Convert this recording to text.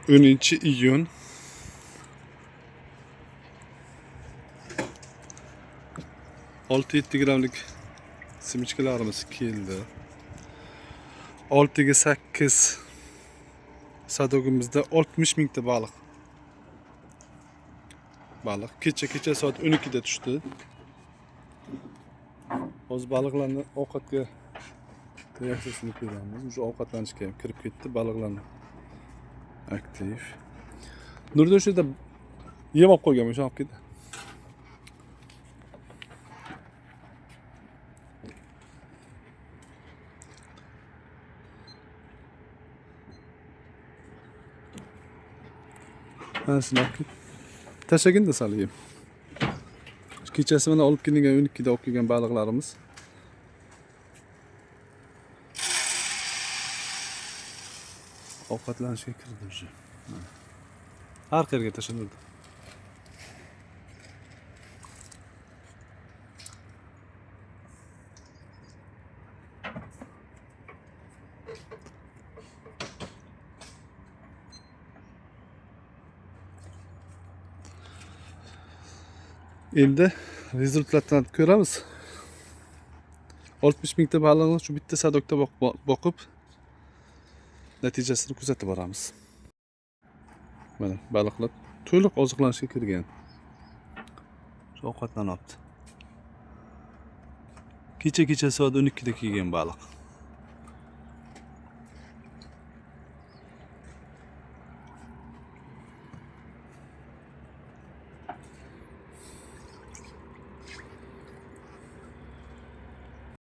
10-iyun 6-7 gramlik simichkalarimiz keldi. 6 ga 8 sadogimizda 60 mingta baliq. Kecha soat 12 da tushdi. Hozir baliqlarni ovqatga tayyorlashni ko'ramiz. O'sha ovqatlanishga ham kirib ketdi baliqlarni. Aktiv. Nurda shu yerda yem olib qo'ygan, o'sha olib ketdi. Mana shuni olib ketdi. Tashlaginda salayim. Kechasi mana olib kelingan 12 da olib kelgan baliqlarimiz. Ovqatlanishga kirdi o'sha. Har qayerga tashlanadi. Endi rezultatlarni ko'ramiz. 60 mingta baliqni shu bitta sadokda boqib natijasini kuzatib boramiz. Mana baliqlar to'liq oziqlanishga kirgan. Shu ovqatlanyapti. Kecha soat 12 da kelgan baliq.